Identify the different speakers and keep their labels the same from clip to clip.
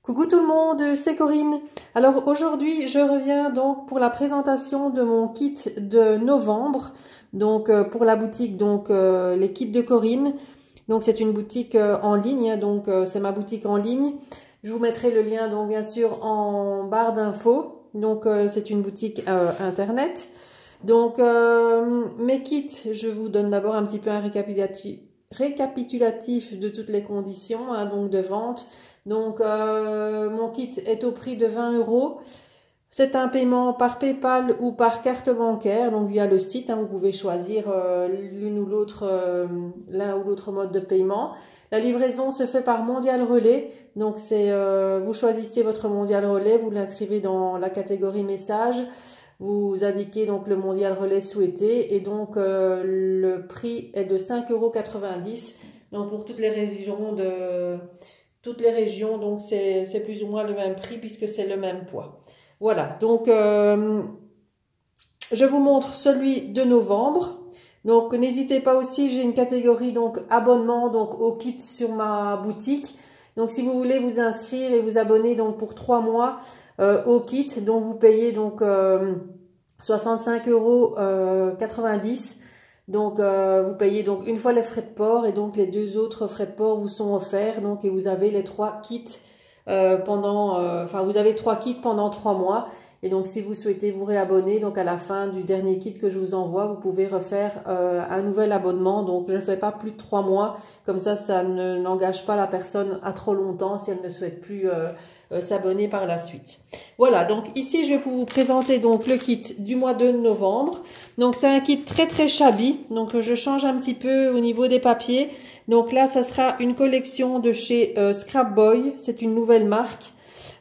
Speaker 1: Coucou tout le monde, c'est Corinne. Alors aujourd'hui, je reviens donc pour la présentation de mon kit de novembre. Donc pour la boutique les kits de Corinne. Donc c'est une boutique en ligne, c'est ma boutique en ligne. Je vous mettrai le lien donc bien sûr en barre d'infos. Donc c'est une boutique internet. Donc mes kits, je vous donne d'abord un petit peu un récapitulatif de toutes les conditions donc de vente. Donc mon kit est au prix de 20 €. C'est un paiement par PayPal ou par carte bancaire, donc via le site. Vous pouvez choisir l'un ou l'autre mode de paiement. La livraison se fait par Mondial Relais. Donc vous choisissez votre Mondial Relais, vous l'inscrivez dans la catégorie message. Vous indiquez donc le Mondial Relais souhaité et donc le prix est de 5,90 €. Donc pour toutes les régions, donc c'est plus ou moins le même prix puisque c'est le même poids. Voilà, donc je vous montre celui de novembre. Donc n'hésitez pas aussi, j'ai une catégorie donc abonnement donc au kit sur ma boutique. Donc si vous voulez vous inscrire et vous abonner donc pour 3 mois au kit, dont vous payez donc 65,90 €. Donc vous payez donc une fois les frais de port et donc les 2 autres frais de port vous sont offerts. Donc et vous avez les 3 kits vous avez 3 kits pendant 3 mois. Et donc si vous souhaitez vous réabonner, donc à la fin du dernier kit que je vous envoie, vous pouvez refaire un nouvel abonnement. Donc je ne fais pas plus de 3 mois, comme ça n'engage pas la personne à trop longtemps si elle ne souhaite plus s'abonner par la suite. Voilà, donc ici je vais vous présenter donc le kit du mois de novembre. Donc c'est un kit très très shabby, donc je change un petit peu au niveau des papiers. Donc là ça sera une collection de chez Scrap Boy, c'est une nouvelle marque.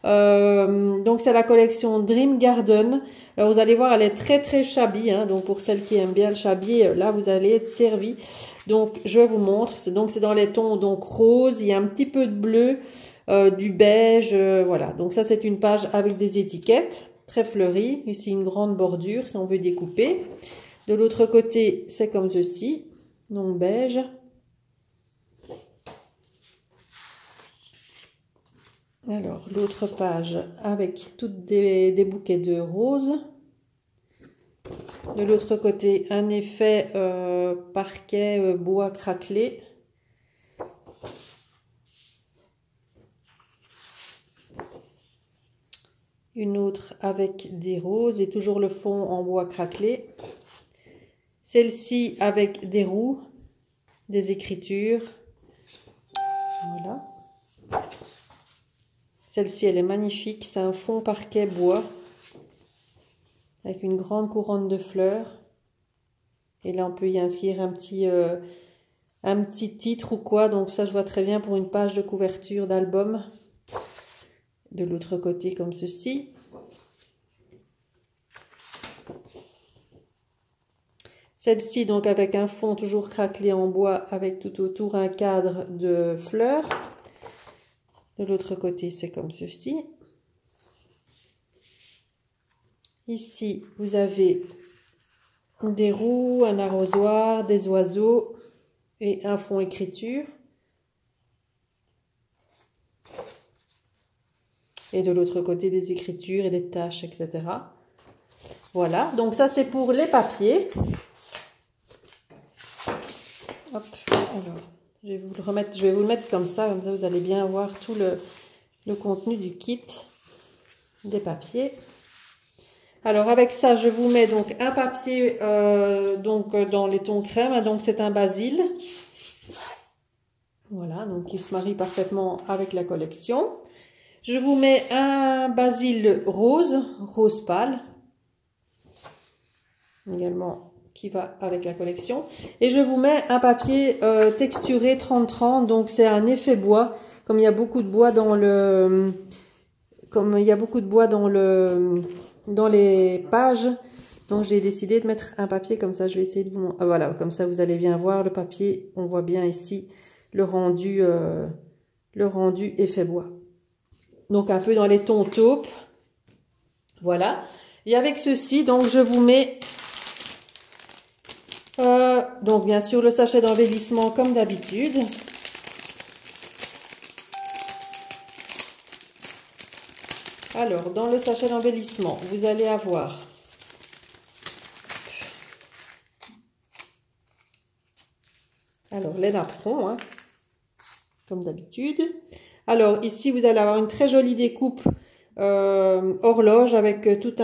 Speaker 1: Donc c'est la collection Dream Garden. Alors vous allez voir, elle est très très shabby, donc pour celles qui aiment bien le shabby, là vous allez être servi. Donc je vous montre, c'est dans les tons donc rose, il y a un petit peu de bleu, du beige, voilà. Donc ça c'est une page avec des étiquettes très fleuries. Ici une grande bordure si on veut découper. De l'autre côté c'est comme ceci, donc beige. Alors, l'autre page avec toutes des bouquets de roses. De l'autre côté, un effet parquet bois craquelé. Une autre avec des roses et toujours le fond en bois craquelé. Celle-ci avec des roues, des écritures. Voilà. Celle-ci, elle est magnifique. C'est un fond parquet bois avec une grande couronne de fleurs. Et là, on peut y inscrire un petit titre ou quoi. Donc ça, je vois très bien pour une page de couverture d'album. De l'autre côté, comme ceci. Celle-ci, donc avec un fond toujours craquelé en bois, avec tout autour un cadre de fleurs. De l'autre côté, c'est comme ceci. Ici, vous avez des roues, un arrosoir, des oiseaux et un fond écriture. Et de l'autre côté, des écritures et des taches, etc. Voilà, donc ça c'est pour les papiers. Hop, alors, je vais vous le mettre comme ça vous allez bien voir tout le contenu du kit des papiers. Alors avec ça, je vous mets donc un papier dans les tons crème, donc c'est un basil. Voilà, donc il se marie parfaitement avec la collection. Je vous mets un basil rose pâle, également qui va avec la collection. Et je vous mets un papier texturé 30-30, donc c'est un effet bois, comme il y a beaucoup de bois dans les pages, donc j'ai décidé de mettre un papier comme ça. Je vais essayer de vous montrer. Voilà, comme ça vous allez bien voir le papier. On voit bien ici le rendu effet bois. Donc un peu dans les tons taupes. Voilà. Et avec ceci, donc je vous mets donc bien sûr le sachet d'embellissement comme d'habitude. Alors, dans le sachet d'embellissement, vous allez avoir alors les napperons, hein, comme d'habitude. Alors, ici, vous allez avoir une très jolie découpe horloge avec toute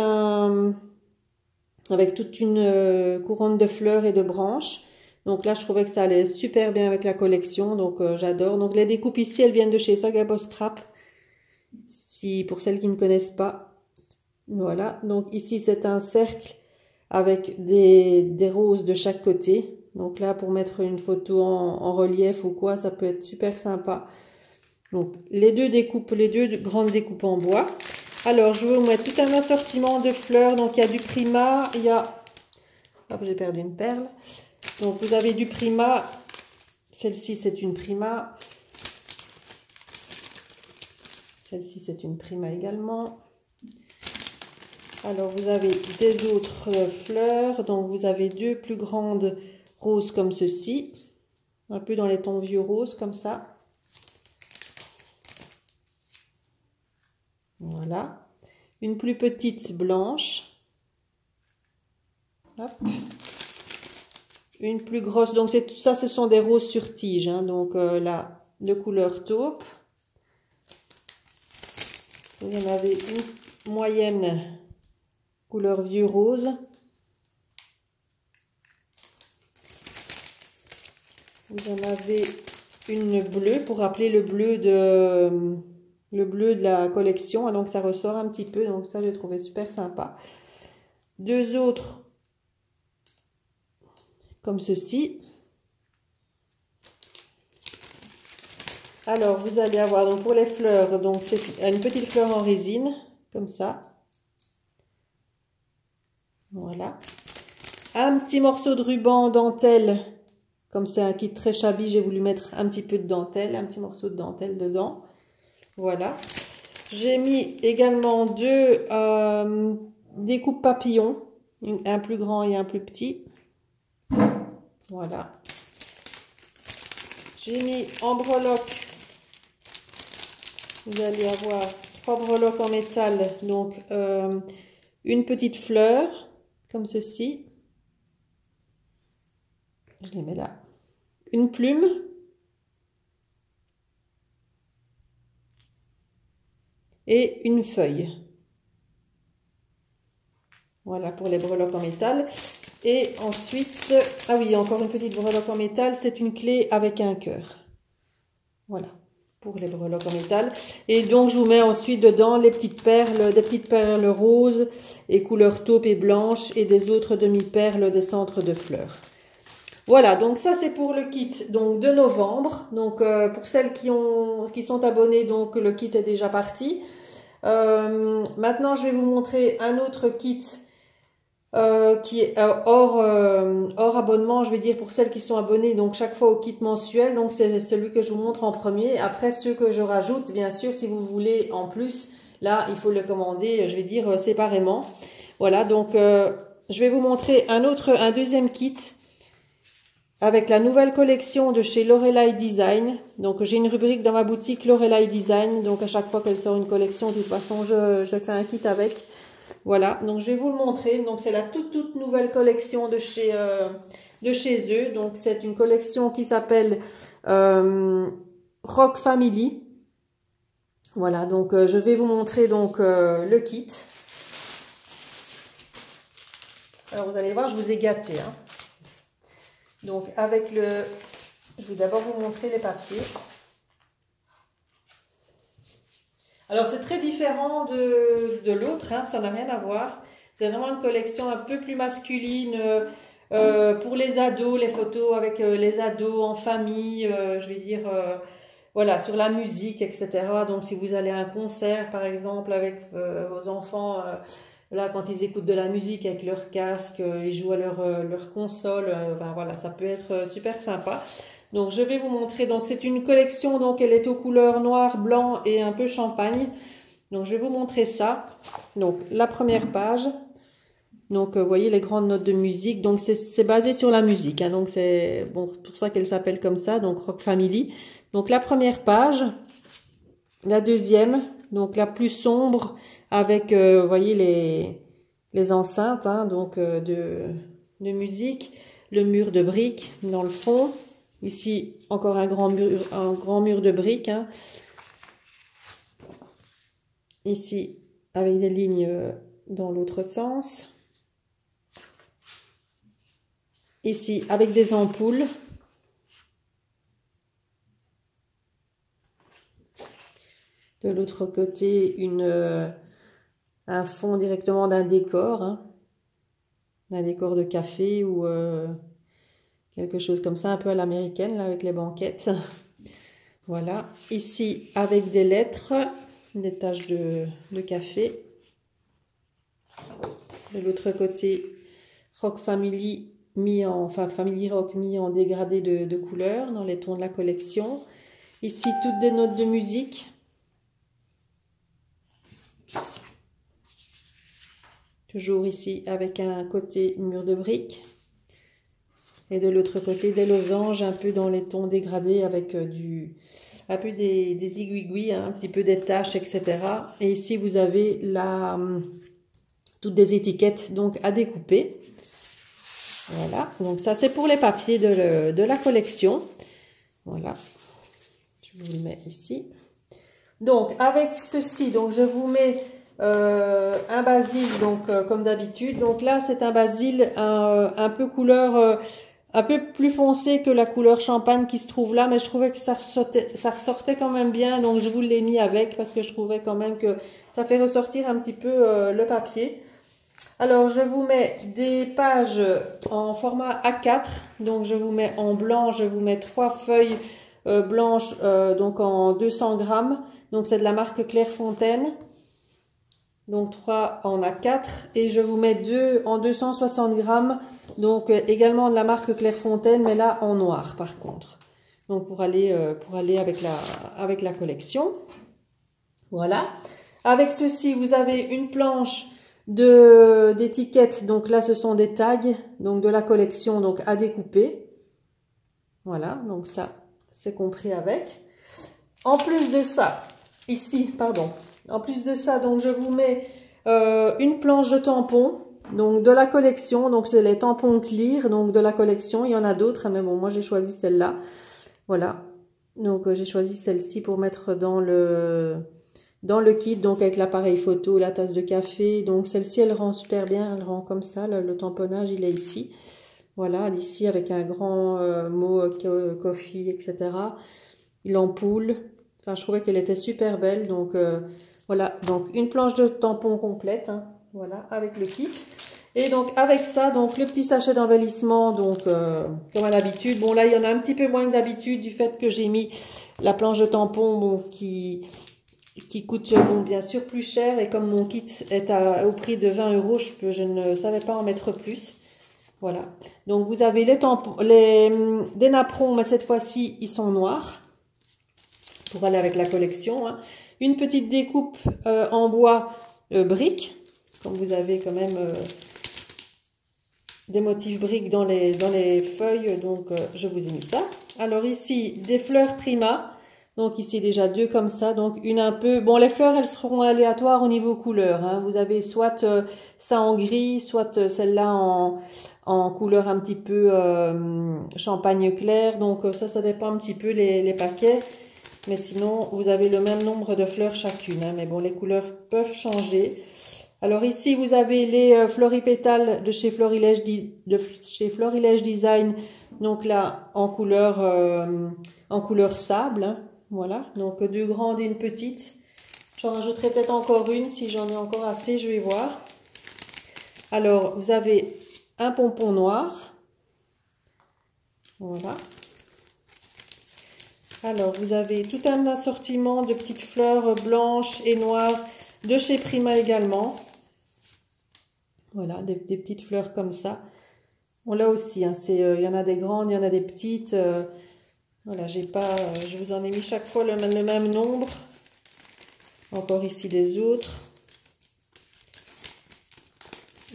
Speaker 1: une couronne de fleurs et de branches. Donc là, je trouvais que ça allait super bien avec la collection, donc j'adore. Donc les découpes ici, elles viennent de chez Saga Boss Scrap, pour celles qui ne connaissent pas. Voilà, donc ici c'est un cercle avec des roses de chaque côté. Donc là, pour mettre une photo en relief ou quoi, ça peut être super sympa. Donc les deux grandes découpes en bois. Alors je vais vous mettre tout un assortiment de fleurs. Donc il y a du Prima, il y a... Hop, j'ai perdu une perle. Donc vous avez du Prima. Celle-ci c'est une Prima. Celle-ci c'est une Prima également. Alors vous avez des autres fleurs. Donc vous avez deux plus grandes roses comme ceci. Un peu dans les tons vieux roses comme ça. Voilà. Une plus petite blanche. Hop. Une plus grosse. Donc ça, ce sont des roses sur tige. Hein, donc là, de couleur taupe. Vous en avez une moyenne couleur vieux rose. Vous en avez une bleue pour rappeler le bleu de la collection. Donc ça ressort un petit peu. Donc ça, j'ai trouvé super sympa. Deux autres comme ceci. Alors vous allez avoir donc pour les fleurs, donc c'est une petite fleur en résine comme ça. Voilà. Un petit morceau de ruban dentelle, comme c'est un kit très shabby, j'ai voulu mettre un petit peu de dentelle, un petit morceau de dentelle dedans. Voilà. J'ai mis également deux découpes papillons, un plus grand et un plus petit. Voilà. J'ai mis en breloque, vous allez avoir 3 breloques en métal, donc une petite fleur, comme ceci. Je les mets là. Une plume. Et une feuille. Voilà pour les breloques en métal. Et ensuite, ah oui, encore une petite breloque en métal, c'est une clé avec un cœur. Voilà, pour les breloques en métal. Et donc, je vous mets ensuite dedans les petites perles, des petites perles roses et couleur taupe et blanche et des autres demi-perles des centres de fleurs. Voilà, donc ça c'est pour le kit donc de novembre. Donc pour celles qui sont abonnées, donc le kit est déjà parti. Maintenant, je vais vous montrer un autre kit qui est hors abonnement, je vais dire pour celles qui sont abonnées, donc chaque fois au kit mensuel. Donc c'est celui que je vous montre en premier. Après, ceux que je rajoute, bien sûr, si vous voulez en plus, là il faut le commander, je vais dire séparément. Voilà, donc je vais vous montrer un deuxième kit avec la nouvelle collection de chez Lorelei Design. Donc j'ai une rubrique dans ma boutique Lorelei Design, donc à chaque fois qu'elle sort une collection, de toute façon je fais un kit avec. Voilà, donc je vais vous le montrer. Donc c'est la toute nouvelle collection de chez eux. Donc c'est une collection qui s'appelle Rock Family. Voilà, donc je vais vous montrer donc le kit. Alors vous allez voir, je vous ai gâté. Hein. Donc avec je vais d'abord vous montrer les papiers. Alors c'est très différent de l'autre, hein, ça n'a rien à voir. C'est vraiment une collection un peu plus masculine pour les ados, les photos avec les ados en famille, je vais dire, voilà, sur la musique, etc. Donc si vous allez à un concert par exemple avec vos enfants, là quand ils écoutent de la musique avec leur casque, ils jouent à leur console, enfin, voilà, ça peut être super sympa. Donc je vais vous montrer, donc c'est une collection, donc elle est aux couleurs noir, blanc et un peu champagne. Donc je vais vous montrer ça. Donc la première page, donc vous voyez les grandes notes de musique, donc c'est basé sur la musique, hein, donc c'est bon, pour ça qu'elle s'appelle comme ça, donc Rock Family. Donc la première page, la deuxième, donc la plus sombre, avec, vous voyez, les enceintes hein, donc, de musique, le mur de briques dans le fond. Ici, encore un grand mur de briques. Hein. Ici, avec des lignes dans l'autre sens. Ici, avec des ampoules. De l'autre côté, un fond directement d'un décor. Hein. D'un décor de café ou quelque chose comme ça, un peu à l'américaine, là, avec les banquettes. Voilà. Ici, avec des lettres, des taches de café. De l'autre côté, Rock Family Family Rock mis en dégradé de couleurs dans les tons de la collection. Ici, toutes des notes de musique. Toujours ici avec un côté mur de briques. Et de l'autre côté, des losanges un peu dans les tons dégradés avec un peu des aiguilles, hein, un petit peu des taches, etc. Et ici, vous avez toutes des étiquettes donc à découper. Voilà, donc ça c'est pour les papiers de la collection. Voilà, je vous le mets ici. Donc avec ceci, donc je vous mets un basil, donc comme d'habitude. Donc là c'est un basil un peu couleur, un peu plus foncé que la couleur champagne qui se trouve là, mais je trouvais que ça ressortait quand même bien, donc je vous l'ai mis avec parce que je trouvais quand même que ça fait ressortir un petit peu le papier. Alors, je vous mets des pages en format A4. Donc, je vous mets en blanc, je vous mets 3 feuilles blanches donc en 200 grammes. Donc, c'est de la marque Clairefontaine. Donc, 3 en A4. Et je vous mets 2 en 260 grammes. Donc, également de la marque Clairefontaine, mais là en noir par contre. Donc, pour aller avec la collection. Voilà. Avec ceci, vous avez une planche d'étiquettes, donc là ce sont des tags donc de la collection donc à découper. Voilà, donc ça c'est compris avec. En plus de ça, ici, pardon, en plus de ça, donc je vous mets une planche de tampons donc de la collection, donc c'est les tampons clear donc de la collection. Il y en a d'autres, mais bon, moi j'ai choisi celle-là. Voilà, donc j'ai choisi celle-ci pour mettre dans le kit, donc avec l'appareil photo, la tasse de café. Donc celle-ci, elle rend super bien, elle rend comme ça, le tamponnage, il est ici. Voilà, ici avec un grand mot coffee, etc. L'ampoule, enfin je trouvais qu'elle était super belle. Donc voilà, donc une planche de tampon complète, hein, voilà, avec le kit. Et donc avec ça, donc le petit sachet d'embellissement, donc comme à l'habitude. Bon là, il y en a un petit peu moins que d'habitude du fait que j'ai mis la planche de tampon bon, qui coûte bon, bien sûr plus cher, et comme mon kit est au prix de 20 €, je ne savais pas en mettre plus. Voilà, donc vous avez les tampons, des napperons, mais cette fois-ci ils sont noirs pour aller avec la collection. Hein. Une petite découpe en bois brique, comme vous avez quand même des motifs briques dans les feuilles, donc je vous ai mis ça. Alors ici des fleurs Prima. Donc ici déjà 2 comme ça, donc une un peu... Bon, les fleurs, elles seront aléatoires au niveau couleur. Hein. Vous avez soit ça en gris, soit celle-là en couleur un petit peu champagne clair. Donc ça dépend un petit peu les paquets. Mais sinon, vous avez le même nombre de fleurs chacune. Hein. Mais bon, les couleurs peuvent changer. Alors ici, vous avez les floripétales de chez Florilège Design. Donc là, en couleur sable. Hein. Voilà, donc 2 grandes et une petite. J'en rajouterai peut-être encore une si j'en ai encore assez, je vais voir. Alors, vous avez un pompon noir. Voilà. Alors, vous avez tout un assortiment de petites fleurs blanches et noires de chez Prima également. Voilà, des petites fleurs comme ça. Bon, là aussi, hein, il y en a des grandes, il y en a des petites. Voilà, je vous en ai mis chaque fois le même nombre. Encore ici des autres.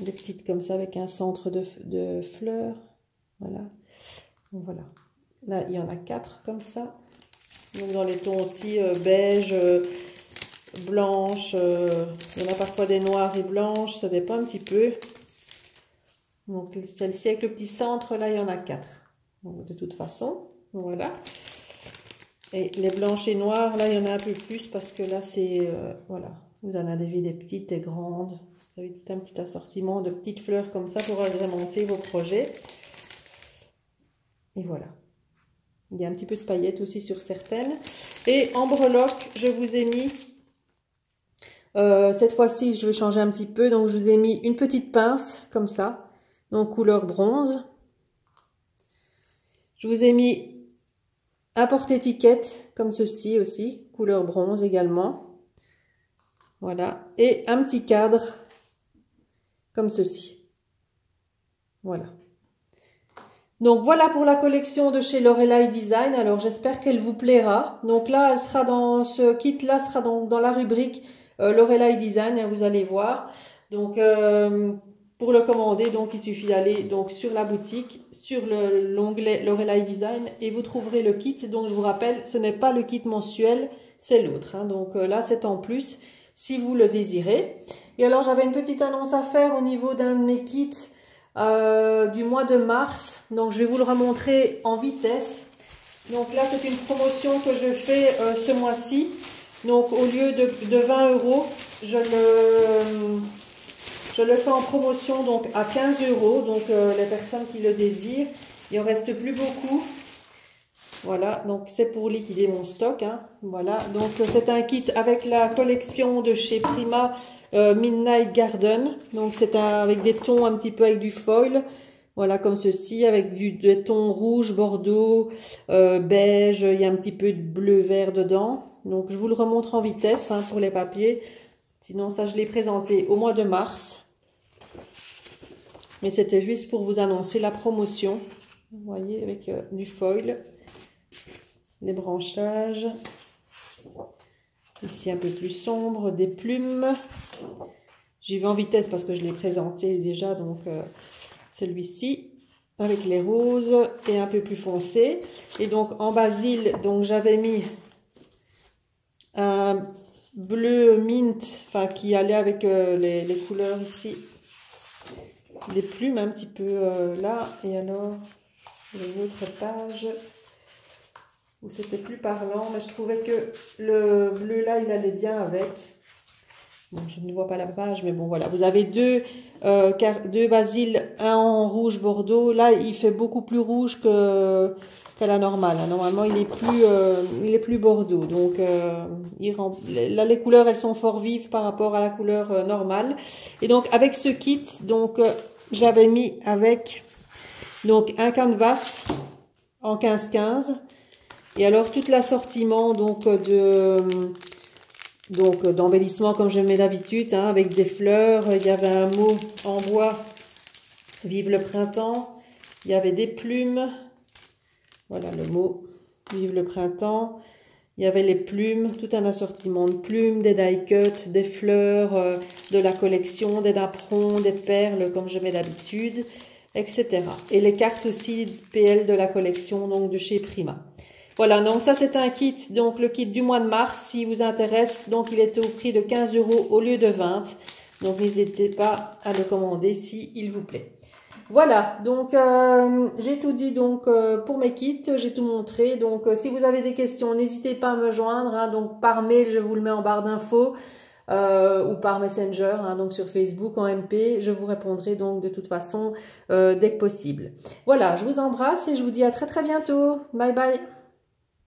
Speaker 1: Des petites comme ça avec un centre de fleurs. Voilà. Voilà. Là, il y en a 4 comme ça. Donc dans les tons aussi beige, blanche, il y en a parfois des noirs et blanches, ça dépend un petit peu. Donc celle-ci avec le petit centre, là il y en a 4. Donc, de toute façon, voilà. Et les blanches et noires, là il y en a un peu plus parce que là c'est, voilà, vous en avez des petites, des grandes. Vous avez tout un petit assortiment de petites fleurs comme ça pour agrémenter vos projets. Et voilà. Il y a un petit peu de paillettes aussi sur certaines. Et en breloque, je vous ai mis, cette fois-ci, je vais changer un petit peu. Donc, je vous ai mis une petite pince, comme ça. Donc, couleur bronze. Je vous ai mis un porte-étiquette, comme ceci aussi. Couleur bronze également. Voilà. Et un petit cadre, comme ceci. Voilà. Donc voilà pour la collection de chez Lorelei Design. Alors j'espère qu'elle vous plaira. Donc là, elle sera dans ce kit-là, sera donc dans la rubrique Lorelei Design, vous allez voir. Donc pour le commander, donc il suffit d'aller donc sur la boutique, sur l'onglet Lorelei Design et vous trouverez le kit. Donc je vous rappelle, ce n'est pas le kit mensuel, c'est l'autre. Hein. Donc là, c'est en plus si vous le désirez. Et alors j'avais une petite annonce à faire au niveau d'un de mes kits. Du mois de mars, donc je vais vous le remontrer en vitesse. Donc là c'est une promotion que je fais ce mois-ci, donc au lieu de 20 €, je le fais en promotion donc à 15 €, donc les personnes qui le désirent, il en reste plus beaucoup. Voilà, donc c'est pour liquider mon stock, hein. Voilà, donc c'est un kit avec la collection de chez Prima Midnight Garden. Donc c'est avec des tons un petit peu avec du foil, voilà comme ceci, avec des tons rouge, bordeaux, beige, il y a un petit peu de bleu vert dedans. Donc je vous le remontre en vitesse hein, pour les papiers. Sinon ça je l'ai présenté au mois de mars. Mais c'était juste pour vous annoncer la promotion. Vous voyez, avec du foil. Les branchages, ici un peu plus sombre, des plumes. J'y vais en vitesse parce que je l'ai présenté déjà, donc celui-ci avec les roses et un peu plus foncé. Et donc en basil, donc j'avais mis un bleu mint, enfin qui allait avec les couleurs ici, les plumes un petit peu là. Et alors les autres pages où c'était plus parlant, mais je trouvais que le bleu là, il allait bien avec. Bon, je ne vois pas la page, mais bon, voilà. Vous avez deux basiles, un en rouge bordeaux. Là, il fait beaucoup plus rouge qu'à la normale. Hein. Normalement, il est plus bordeaux. Donc, là, les couleurs, elles sont fort vives par rapport à la couleur normale. Et donc, avec ce kit, donc, j'avais mis avec donc un canvas en 15-15. Et alors tout l'assortiment donc d'embellissement comme je mets d'habitude hein, avec des fleurs. Il y avait un mot en bois, vive le printemps. Il y avait des plumes, voilà le mot, vive le printemps. Il y avait les plumes, tout un assortiment de plumes, des die cuts, des fleurs de la collection, des napperons, des perles comme je mets d'habitude, etc. Et les cartes aussi PL de la collection donc de chez Prima. Voilà, donc ça c'est un kit, donc le kit du mois de mars, si vous intéresse, donc il est au prix de 15 € au lieu de 20. Donc n'hésitez pas à le commander si il vous plaît. Voilà, donc j'ai tout dit donc pour mes kits, j'ai tout montré. Donc si vous avez des questions, n'hésitez pas à me joindre, hein, donc par mail, je vous le mets en barre d'infos. Ou par Messenger, hein, donc sur Facebook en MP, je vous répondrai donc de toute façon dès que possible. Voilà, je vous embrasse et je vous dis à très très bientôt. Bye bye.